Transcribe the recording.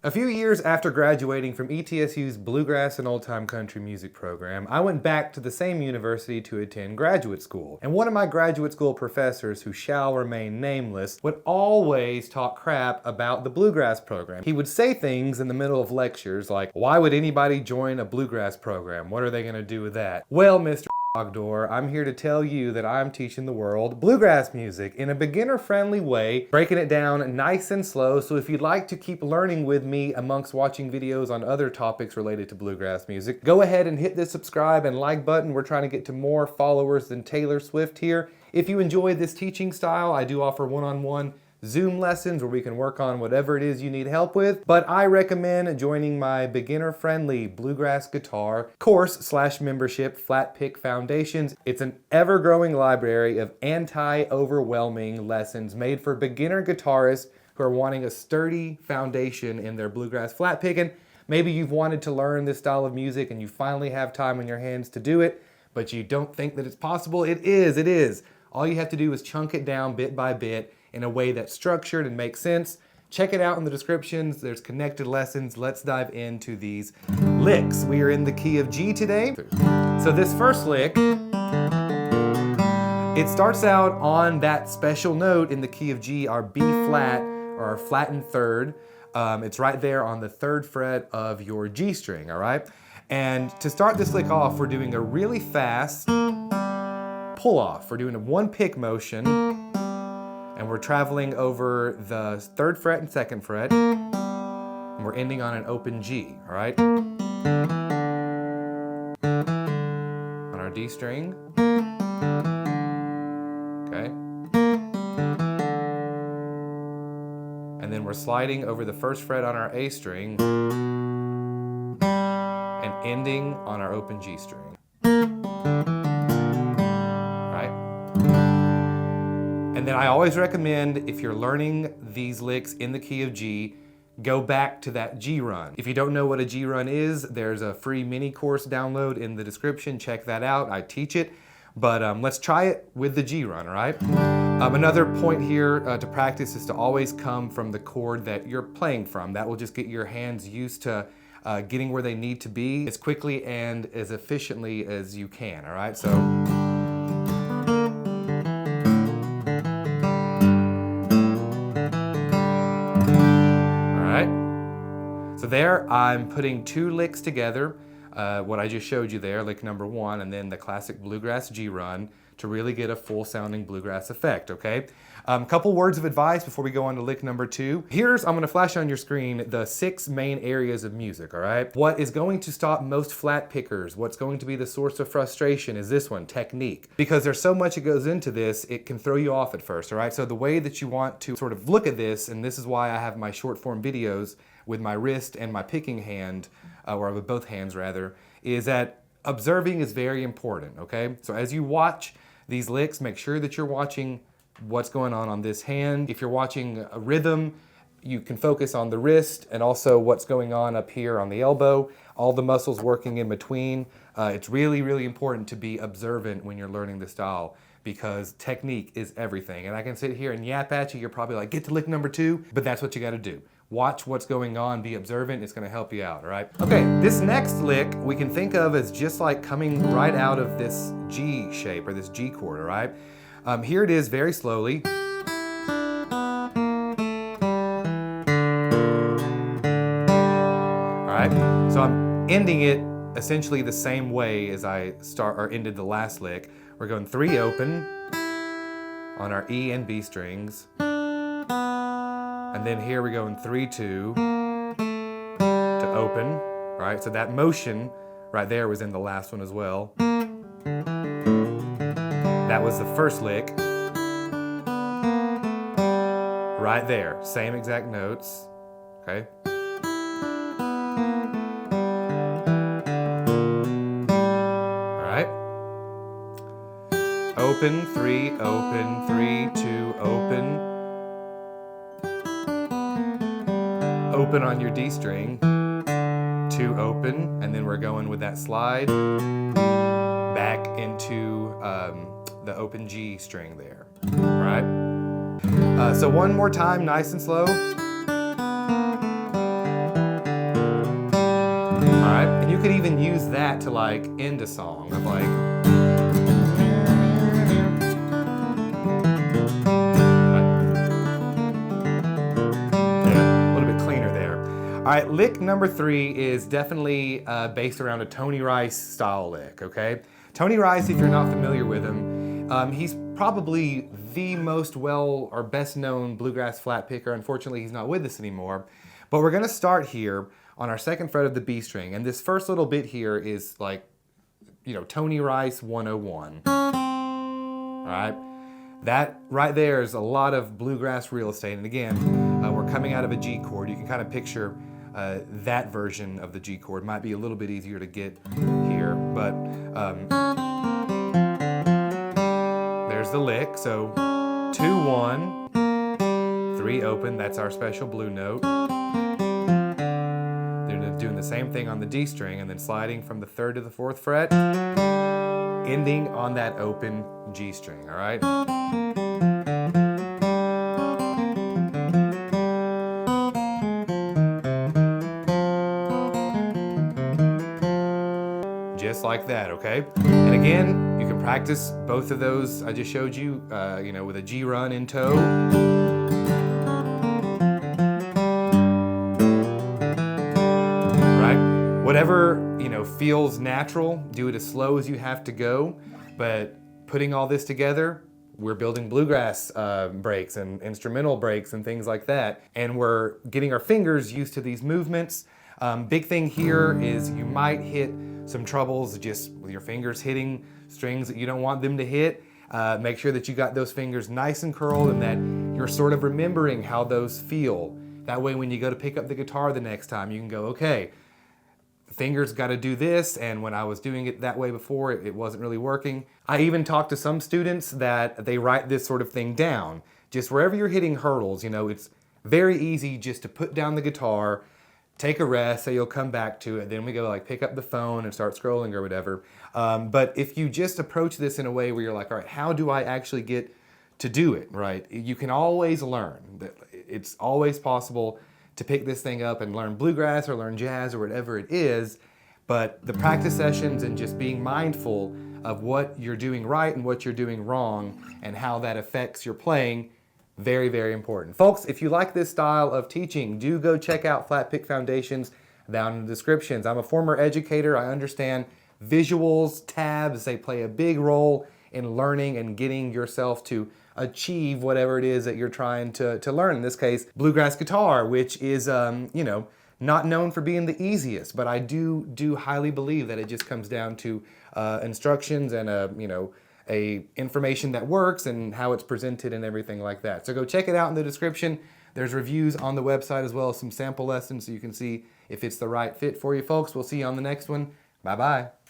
A few years after graduating from ETSU's Bluegrass and Old Time Country Music program, I went back to the same university to attend graduate school. And one of my graduate school professors, who shall remain nameless, would always talk crap about the Bluegrass program. He would say things in the middle of lectures like, why would anybody join a Bluegrass program? What are they gonna do with that? Well, Mr. Door, I'm here to tell you that I'm teaching the world bluegrass music in a beginner-friendly way, breaking it down nice and slow. So if you'd like to keep learning with me amongst watching videos on other topics related to bluegrass music, go ahead and hit the subscribe and like button. We're trying to get to more followers than Taylor Swift here. If you enjoy this teaching style, I do offer one-on-one Zoom lessons where we can work on whatever it is you need help with, but I recommend joining my beginner-friendly bluegrass guitar course/membership, Flatpick Foundations. It's an ever-growing library of anti-overwhelming lessons made for beginner guitarists who are wanting a sturdy foundation in their bluegrass flat picking. Maybe you've wanted to learn this style of music and you finally have time on your hands to do it, but you don't think that it's possible. It is. All you have to do is chunk it down bit by bit in a way that's structured and makes sense. Check it out in the descriptions. There's connected lessons. Let's dive into these licks. We are in the key of G today. So this first lick, it starts out on that special note in the key of G, our B flat, or our flattened third. It's right there on the 3rd fret of your G string, all right? And to start this lick off, we're doing a really fast pull off. We're doing a 1-pick motion, and we're traveling over the 3rd fret and 2nd fret, and we're ending on an open G, all right? On our D string, okay? And then we're sliding over the 1st fret on our A string, and ending on our open G string. And then I always recommend, if you're learning these licks in the key of G, go back to that G run. If you don't know what a G run is, there's a free mini course download in the description. Check that out. I teach it. But let's try it with the G run, all right? Another point here to practice is to always come from the chord that you're playing from. That will just get your hands used to getting where they need to be as quickly and as efficiently as you can, all right? So. So there, I'm putting 2 licks together, what I just showed you there, lick number 1, and then the classic bluegrass G run to really get a full sounding bluegrass effect, okay? Couple words of advice before we go on to lick number 2. I'm gonna flash on your screen the 6 main areas of music, all right? What is going to stop most flat pickers, what's going to be the source of frustration is this one, technique. Because there's so much that goes into this, it can throw you off at first, all right? So the way that you want to sort of look at this, and this is why I have my short form videos with my wrist and my picking hand, or with both hands rather, is that observing is very important, okay? So as you watch these licks, make sure that you're watching what's going on this hand. If you're watching a rhythm, you can focus on the wrist and also what's going on up here on the elbow, all the muscles working in between. It's really, really important to be observant when you're learning the style, because technique is everything. And I can sit here and yap at you, you're probably like, get to lick number 2, but that's what you gotta do. Watch what's going on, be observant, it's gonna help you out, all right? Okay, this next lick we can think of as just like coming right out of this G shape, or this G chord, all right? Here it is very slowly. All right, so I'm ending it essentially the same way as I ended the last lick. We're going 3 open on our E and B strings. And then here we're going 3-2 to open, all right? So that motion right there was in the last one as well. That was the first lick. Right there, same exact notes, okay? All right. Open, 3, open, 3, 2, open. Open on your D string, 2 open, and then we're going with that slide back into the open G string there, all right? So one more time, nice and slow. And you could even use that to like end a song of like, yeah, a little bit cleaner there. All right, lick number 3 is definitely based around a Tony Rice style lick, okay? Tony Rice, if you're not familiar with him, he's probably the most well or best known bluegrass flat picker. Unfortunately, he's not with us anymore. But we're gonna start here on our 2nd fret of the B string. And this first little bit here is like, you know, Tony Rice 101. All right? That right there is a lot of bluegrass real estate. And again, we're coming out of a G chord. You can kind of picture that version of the G chord. Might be a little bit easier to get here, but there's the lick. So 2-1, 3 open, that's our special blue note. They're doing the same thing on the D string and then sliding from the 3rd to the 4th fret, ending on that open G string, all right? Just like that, okay? And again, you can practice both of those I just showed you, you know, with a G run in tow. Right? Whatever, you know, feels natural, do it as slow as you have to go, but putting all this together, we're building bluegrass breaks and instrumental breaks and things like that, and we're getting our fingers used to these movements. Big thing here is you might hit some troubles just with your fingers hitting strings that you don't want them to hit. Make sure that you got those fingers nice and curled and that you're sort of remembering how those feel. That way when you go to pick up the guitar the next time, you can go, okay, the fingers got to do this, and when I was doing it that way before, it wasn't really working. I even talked to some students that they write this sort of thing down. Just wherever you're hitting hurdles, you know, it's very easy just to put down the guitar, take a rest, say you'll come back to it, then we go like pick up the phone and start scrolling or whatever. But if you just approach this in a way where you're like, all right, how do I actually get to do it, right? You can always learn. It's always possible to pick this thing up and learn bluegrass or learn jazz or whatever it is, but the practice sessions and just being mindful of what you're doing right and what you're doing wrong and how that affects your playing, very, very important. Folks, if you like this style of teaching, do go check out Flatpick Foundations down in the descriptions. I'm a former educator. I understand visuals, tabs, they play a big role in learning and getting yourself to achieve whatever it is that you're trying to learn. In this case, bluegrass guitar, which is, you know, not known for being the easiest, but I do highly believe that it just comes down to instructions and you know, a information that works and how it's presented and everything like that. So go check it out in the description. There's reviews on the website as well as some sample lessons so you can see if it's the right fit for you folks. We'll see you on the next one. Bye-bye.